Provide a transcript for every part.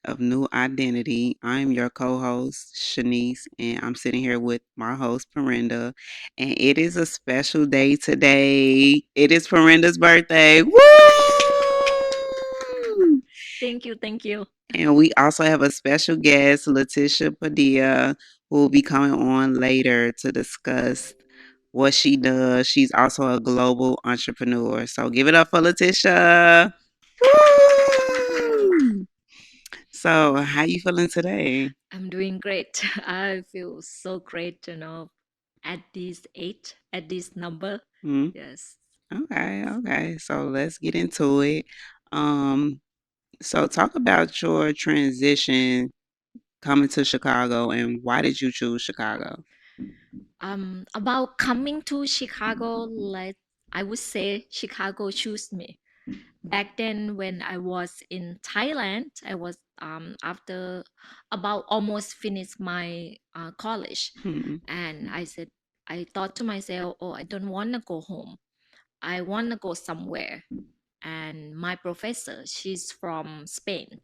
of New Identity. I'm your co-host, Shanice, and I'm sitting here with my host, Parinda. And it is a special day today. It is Parinda's birthday. Woo! Thank you, thank you. And we also have a special guest, Letitia Padilla, who will be coming on later to discuss what she does. She's also a global entrepreneur. So give it up for Letitia. Woo! So, how you feeling today? I'm doing great. I feel so great, at this age, at this number. Hmm? Yes. Okay. So let's get into it. Um, so talk about your transition coming to Chicago and why did you choose Chicago? About coming to Chicago, like I would say Chicago chose me. Back then when I was in Thailand, I was after about almost finished my college, Hmm. and I thought to myself, oh, I don't want to go home. I want to go somewhere. And my professor, she's from Spain.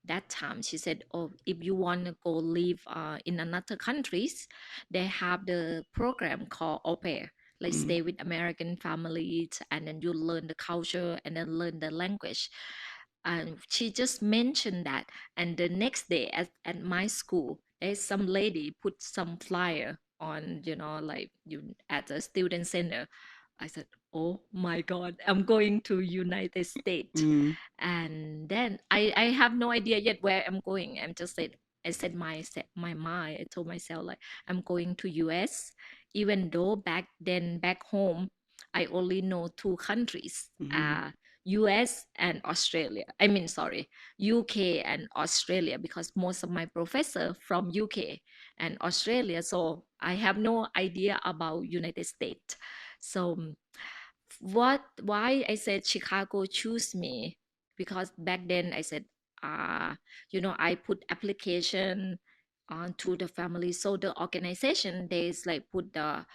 That time she said, oh, if you want to go live in another countries, they have the program called au pair, like Hmm. stay with American families, and then you learn the culture and then learn the language. And she just mentioned that, and the next day at my school, there's some lady put some flyer on, like you at the student center. I said, oh my God, I'm going to United States. Hmm. And then I have no idea yet where I'm going. I said my mind. I told myself like I'm going to US, even though back then back home I only know two countries, Hmm. US and Australia. I mean, sorry, UK and Australia, because most of my professor from UK and Australia. So I have no idea about United States. So why I said Chicago choose me, because back then I said, uh I put application to the family, so the organization they is like put the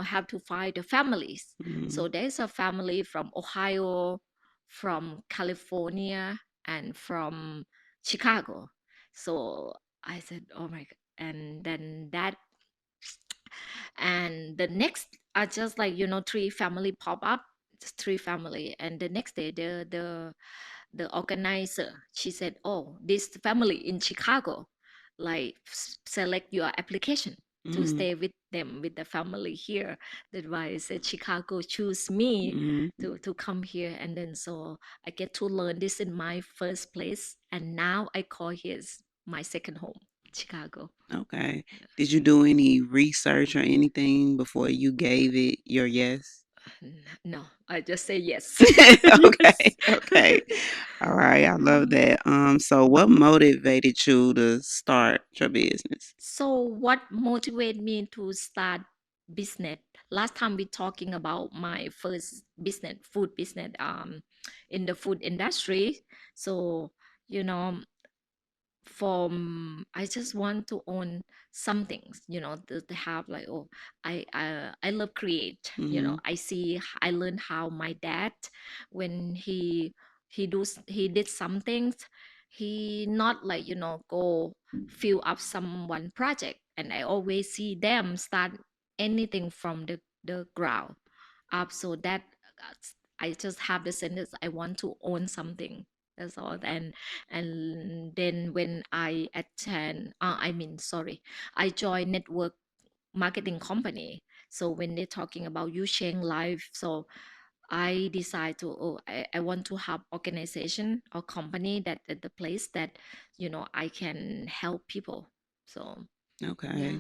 have to find the families. Hmm. So there's a family from Ohio, from California, and from Chicago. So I said, oh my God. And then that, and the next are just like three family pop up, just three family. And the next day the organizer, she said, oh, this family in Chicago, like select your application to Hmm. stay with them, with the family here. That's why I said Chicago choose me Hmm. to come here. And then so I get to learn this in my first place, and now I call here my second home, Chicago. Okay. Did you do any research or anything before you gave it your yes? No, I just say yes. Okay. Yes. Okay. All right. I love that. So what motivated you to start your business? So what motivated me to start business? Last time we talking about my first business, food business, in the food industry. So, you know, I just want to own some things, to have like, oh, I love create. Mhm. I learned how my dad, when he did some things, he not like go fill up someone project, and I always see them start anything from the ground up. So that, I just have the sentence, I want to own something. That's all. And then when I attend, I mean, sorry, I joined network marketing company. So when they're talking about you sharing life, so I decide to, oh, I want to have organization or company that at the place that I can help people. So Okay. yeah.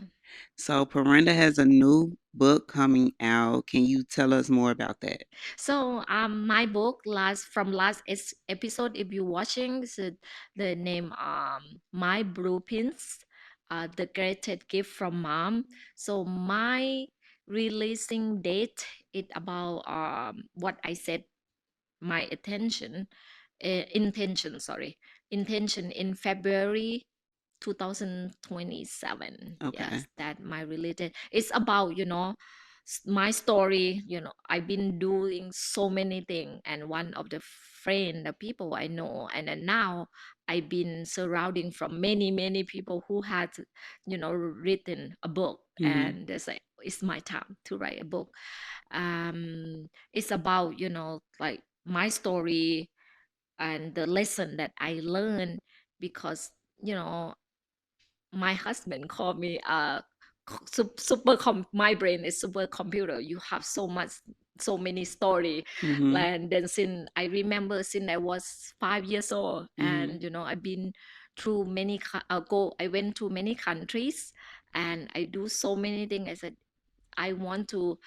So Parinda has a new book coming out. Can you tell us more about that? So my book last episode, if you're watching, so the name My Blueprints, the greatest gift from mom. So my releasing date it about what I said, my intention, sorry, intention in February 2027. Okay. Yes, that my related, it's about my story. I've been doing so many things, and one of the friend, the people I know, and then now I've been surrounding from many people who had, written a book, Mhm. and they say it's my time to write a book. It's about, like my story and the lesson that I learned, because you know my husband called me my brain is super computer. You have so many story. Mhm. And then since I remember, since I was 5 years old, Mhm. and I've been through I went to many countries, and I do so many things. I said I want to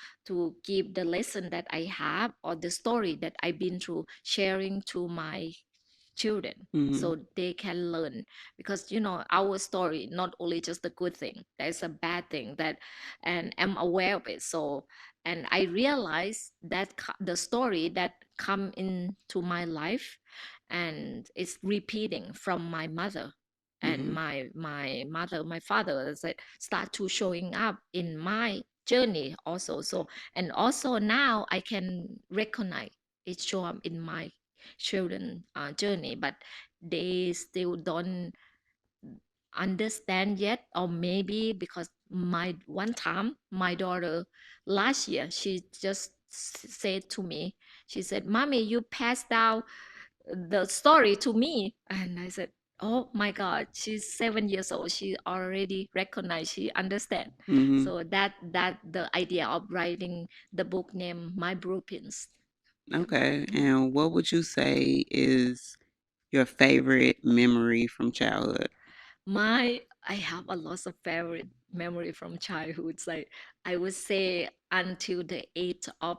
give the lesson that I have, or the story that I've been through, sharing to my children, Mhm. so they can learn. Because our story not only just the good thing, there's a bad thing that, and I'm aware of it. So, and I realize that the story that come into my life, and it's repeating from my mother, and Mhm. my father said start to showing up in my journey also. So, and also now I can recognize it show up in my children journey, but they still don't understand yet. Or maybe because my one time my daughter last year, she just said to me, she said, "Mommy, you passed down the story to me." And I said, oh my god, she's 7 years old, she already recognized, she understand. Mhm. So that the idea of writing the book named My Blueprints. Yeah. Okay. Mhm. And what would you say is your favorite memory from childhood? I have a lot of favorite memory from childhood. Like I would say until the age of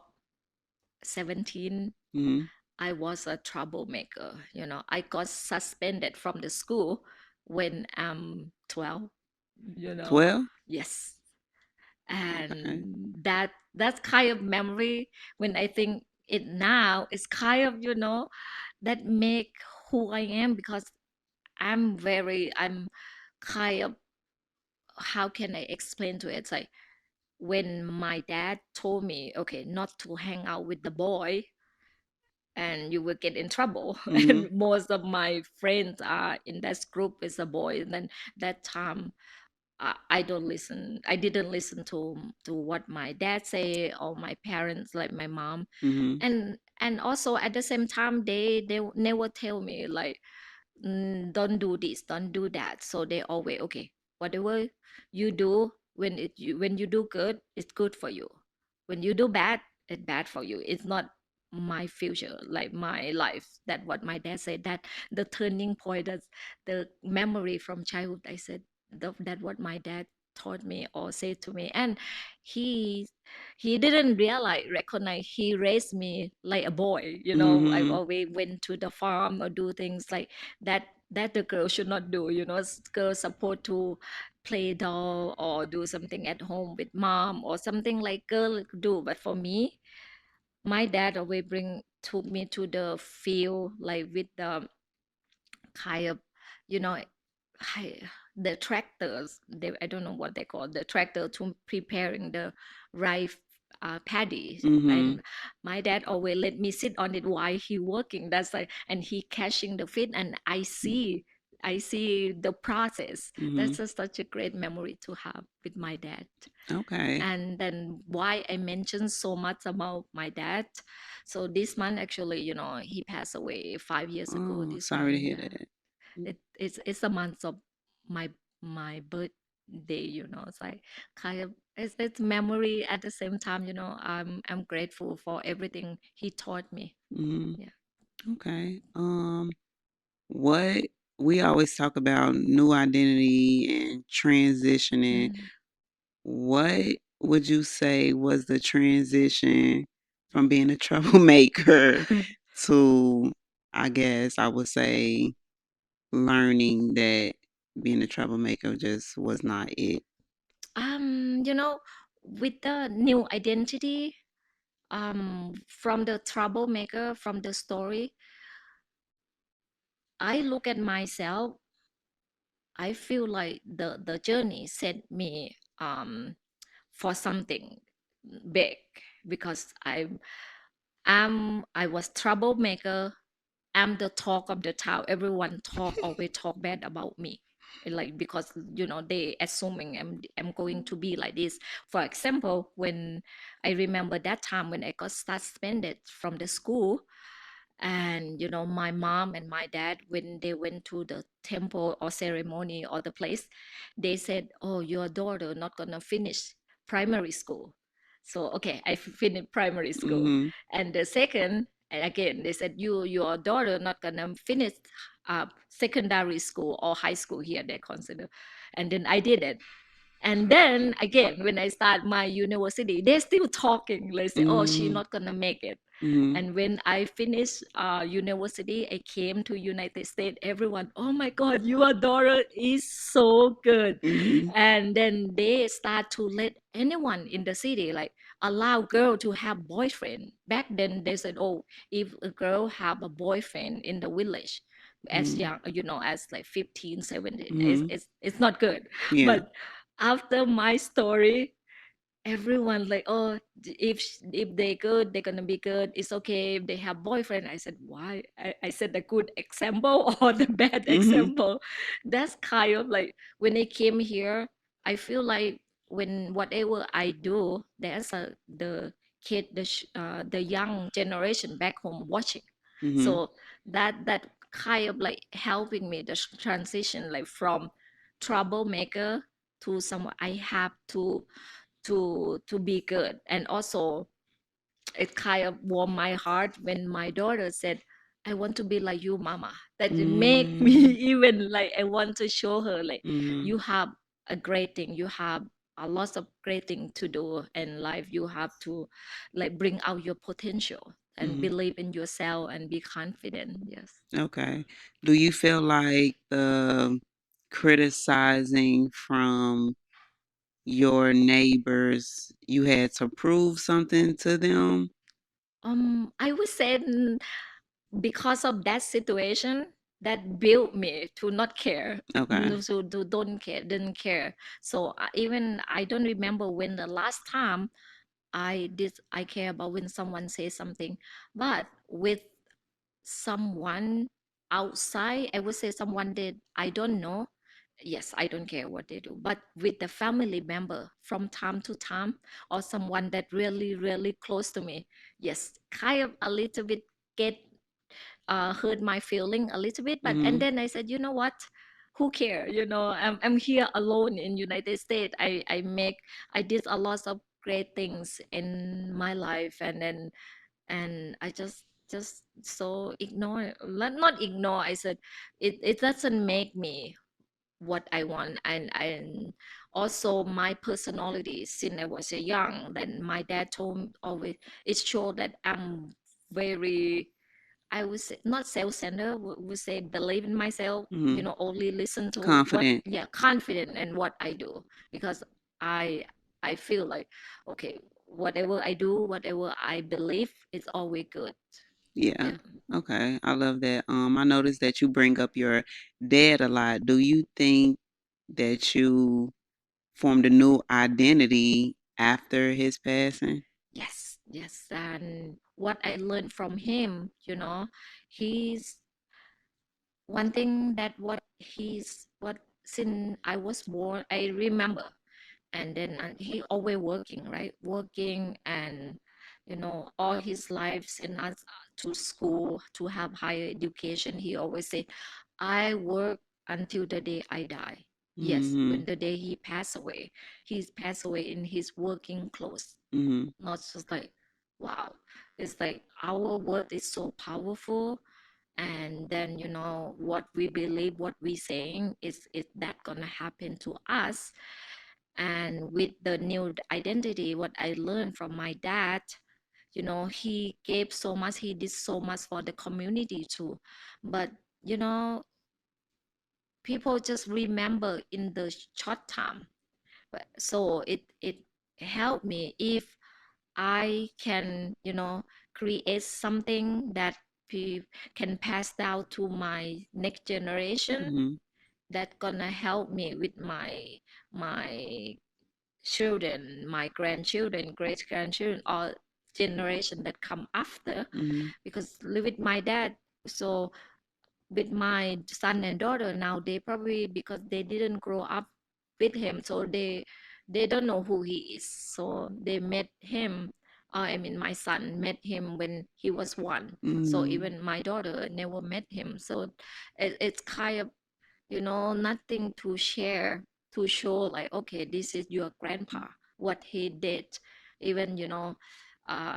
17, Mhm. I was a troublemaker. I got suspended from the school when I'm 12. You know, 12? yes, Okay. and that's kind of memory. When I think it now, it's kind of that make who I am, because I'm kind of, how can I explain to it? It's like when my dad told me, okay, not to hang out with the boy and you will get in trouble. Mhm. And most of my friends are in that group is a boy. And then that time I didn't listen to what my dad say, or my parents, like my mom. Mhm. And also at the same time, they never tell me like, don't do this, don't do that. So they always, okay, whatever you do, when you do good, it's good for you. When you do bad, it's bad for you. It's not my future, like my life. That what my dad said. That the turning point, that's the memory from childhood. I said that what my dad taught me or said to me. And he he didn't realize recognize he raised me like a boy. I Mhm. always went to the farm or do things like that the girl should not do. Girls supposed to play doll or do something at home with mom, or something like girl do. But for me, my dad always took me to the field, like with the kind of, you know hi- the tractors. I don't know what they call the tractor, to preparing the rice paddy. Mhm. And my dad always let me sit on it while he working. That's like, and he catching the fish, and I see the process. That's Mhm. such a great memory to have with my dad. Okay. And then why I mentioned so much about my dad. So this month, actually, he passed away 5 years ago Oh, this sorry to month. hear Yeah, that. it's a month of my birthday. It's like kind of, it's memory at the same time. I'm grateful for everything he taught me. Mhm. Yeah. Okay. What we always talk about new identity and transitioning. Mm. What would you say was the transition from being a troublemaker to, I guess, I would say, learning that being a troublemaker just was not it? um you know with the new identity, from the troublemaker, from the story, I look at myself. I feel like the journey set me for something big, because I was troublemaker, I'm the talk of the town. Everyone always talk bad about me. Like because they assuming I'm going to be like this. For example, when I remember that time when I got suspended from the school, and my mom and my dad, when they went to the temple or ceremony or the place, they said, oh, your daughter not gonna finish primary school. So okay, I finished primary school. Mm-hmm. And the second, and again they said, your daughter not gonna finish secondary school or high school here they consider. And then I did it. And then again, when I start my university, they're still talking. They say, "Oh, she's Mm-hmm. not gonna make it." Mm-hmm. And when I finished university, I came to United States. Everyone, "Oh my God, your daughter is so good!" Mm-hmm. And then they start to let anyone in the city like allow girl to have boyfriend. Back then, they said, "Oh, if a girl have a boyfriend in the village." As Mm-hmm. young, as like 15, 17, Mm-hmm. it's not good. Yeah. But after my story, everyone like, oh, if they good, they're gonna be good. It's okay if they have boyfriend. I said, why? I said the good example or the bad Mm-hmm. example. That's kind of like when I came here, I feel like when whatever I do, there's the kid, the young generation back home watching. Mm-hmm. So that kind of like helping me the transition like from troublemaker to someone I have to be good. And also it kind of warmed my heart when my daughter said, I want to be like you, mama. That it make me Mm-hmm. even like I want to show her like Mm-hmm. you have a great thing, you have a lot of great thing to do in life. You have to like bring out your potential and Mm-hmm. believe in yourself and be confident. Yes. Okay. Do you feel like the criticizing from your neighbors, you had to prove something to them? I would say because of that situation that built me to not care, Okay. to don't care, didn't care. So even I don't remember when the last time I care about when someone says something. But with someone outside, I would say someone that I don't know, yes, I don't care what they do. But with the family member from time to time, or someone that really really close to me, yes, kind of a little bit get hurt my feeling a little bit. But and Mhm. then I said, you know what, who care, I'm here alone in United States. I did a lot of great things in my life. And then I just so ignore, not ignore. I said it doesn't make me what I want. And also my personality since I was young, then my dad told me always, it showed that I'm very, I would say not self-centered, would say believe in myself, Mhm. only listen to what, Confident. yeah, confident in what I do. Because I I feel like, okay, whatever I do, whatever I believe, it's always good. Yeah. Yeah. Okay. I love that. I noticed that you bring up your dad a lot. Do you think that you formed a new identity after his passing? Yes, yes. And what I learned from him, he's one thing that what since I was born, I remember. And then he always working, right, working. And all his life sent us to school to have higher education. He always say, I work until the day I die. Yes, Mhm. when the day he passed away, he's passed away in his working clothes. Mhm. Not just like, wow. It's like our word is so powerful. And then what we believe, what we saying, is that gonna happen to us. And with the new identity, what I learned from my dad, he gave so much, he did so much for the community too. But you know people just remember in the short time. So it helped me if I can create something that can pass down to my next generation, Mhm. that gonna help me with my children, my grandchildren, great grandchildren, or generation that come after. Mhm. Because live with my dad, So with my son and daughter now, they probably, because they didn't grow up with him, so they don't know who he is. So they met him, I mean my son met him when he was one, so Mm, even my daughter never met him. So it's kind of, nothing to share, to show like, okay, this is your grandpa, what he did. Even,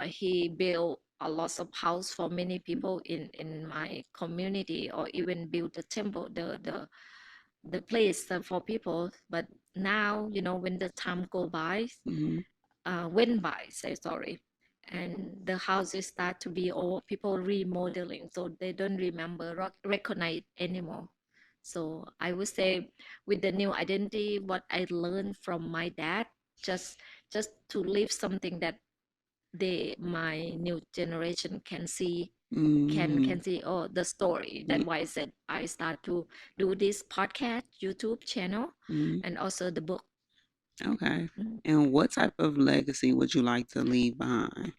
he built a lot of house for many people in my community, or even built the temple, the place for people. But now, when the time go by, mhm, went by, say sorry, and the houses start to be old, people remodeling, so they don't remember, recognize anymore. So I would say, with the new identity, what I learned from my dad, just just to leave something that my new generation can see, mhm, can see, oh, the story. mm, That's why I said I start to do this podcast, YouTube channel, mhm. and also the book. Okay. Mm. And what type of legacy would you like to leave behind?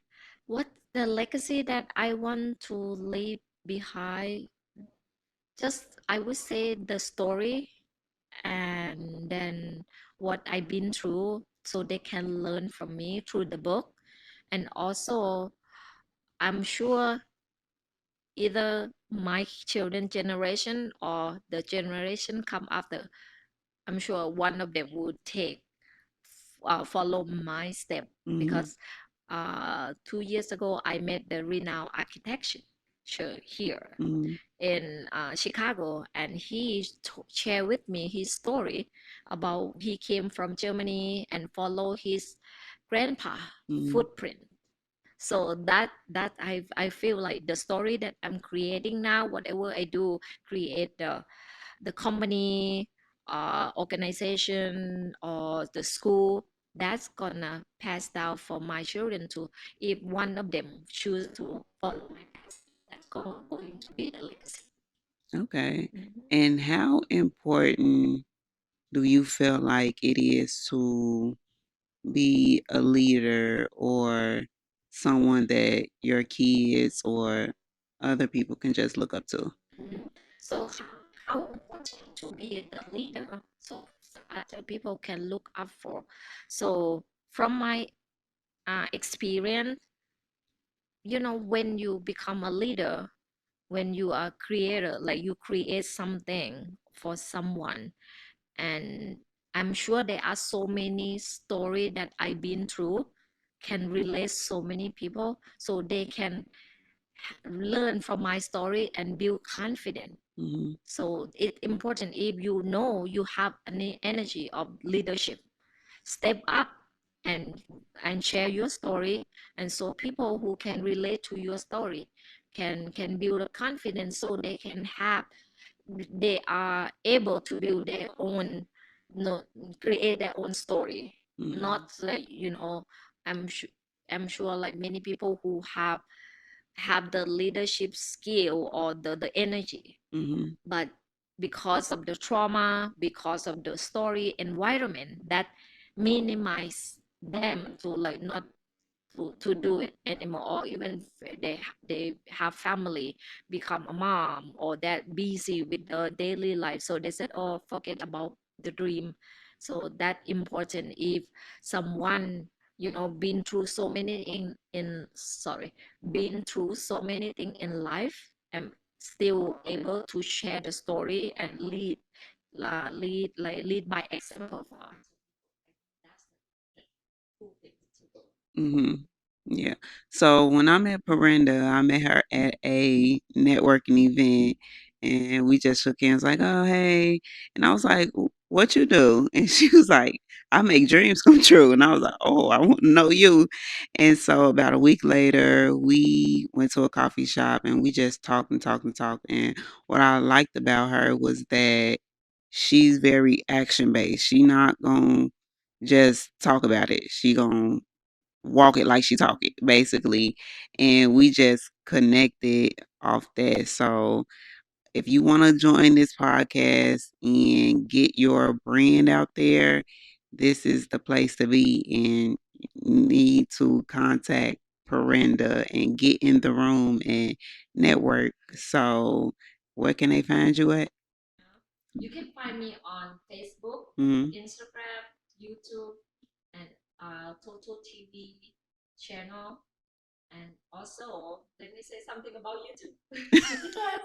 What the legacy that I want to leave behind? Just, I would say, the story, and then what I've been through, so they can learn from me through the book. And also, I'm sure either my children generation or the generation come after, I'm sure one of them would follow my step. Mhm, Because 2 years ago I met the renowned architecture here mhm, in Chicago, and he shared with me his story about he came from Germany and follow his grandpa mhm, footprint. So that I feel like the story that I'm creating now, whatever I do, create the company, organization, or the school, that's gonna pass down for my children too. If one of them choose to follow my path, that's going to be the legacy. okay. Mhm. And how important do you feel like it is to be a leader or someone that your kids or other people can just look up to? Mhm. So how important to be the leader, so other people can look up for. So from my experience, when you become a leader, when you are a creator, like you create something for someone, and I'm sure there are so many stories that I've been through, can relate so many people, so they can learn from my story and build confidence. Mhm, So it's important, if you have an energy of leadership, step up and share your story, and so people who can relate to your story can build a confidence, so they are able to build their own, no, create their own story. mhm, Not like, i'm sure I'm sure like many people who have the leadership skill or the energy, mhm, but because of the trauma, because of the story environment, that minimize them to like not to do it anymore, or even if they have family, become a mom, or that busy with the daily life, so they said, oh, forget about the dream. So that important, if someone, been through so many in sorry been through so many things in life, and still able to share the story and lead by example for us. That's the cool thing to do. mhm. Yeah. So when I met Parinda, I met her at a networking event and we just shook hands like, "Oh, hey." And I was like, "What you do?" And she was like, "I make dreams come true." And I was like, "Oh, I want to know you." And so about a week later, we went to a coffee shop and we just talked and talked and talked. And what I liked about her was that she's very action based. She not going to just talk about it. She going to walk it like she talk it, basically. And we just connected off that. So if you want to join this podcast and get your brand out there, this is the place to be. And you need to contact Parinda and get in the room and network. So, where can they find you at? You can find me on Facebook, Mm-hmm. Instagram, YouTube, and Total TV channel. And also, let me say something about YouTube because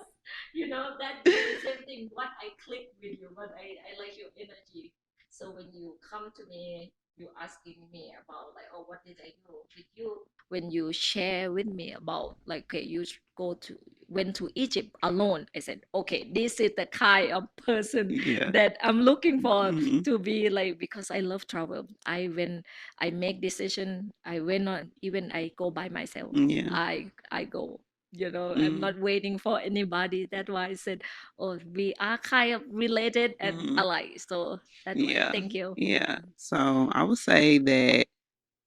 that the same thing. What I click with you, what I like your energy. So when you come to me, you asking me about like, oh, what did I do with you? When you share with me about like, okay, you went to Egypt alone. I said, okay, this is the kind of person Yeah. that I'm looking for Mm-hmm. to be like because I love travel. When I make decision, I went on even I go by myself. Yeah. I go. I'm Mm-hmm. not waiting for anybody. That's why I said, oh, we are kind of related and Mm-hmm. alike. So that way, Yeah. thank you. Yeah. So I would say that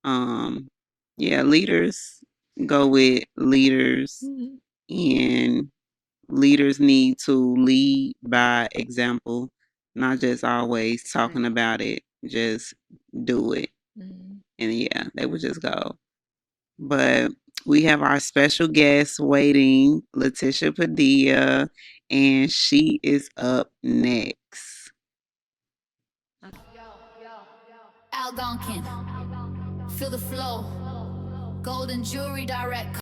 um yeah, leaders go with leaders, Mhm. and leaders need to lead by example, not just always talking Correct. about it, just do it. Mm. And yeah, they would just go. But we have our special guest waiting, Letitia Padilla, and she is up next. Okay. Algonquin, feel the flow. Golden jewelry direct.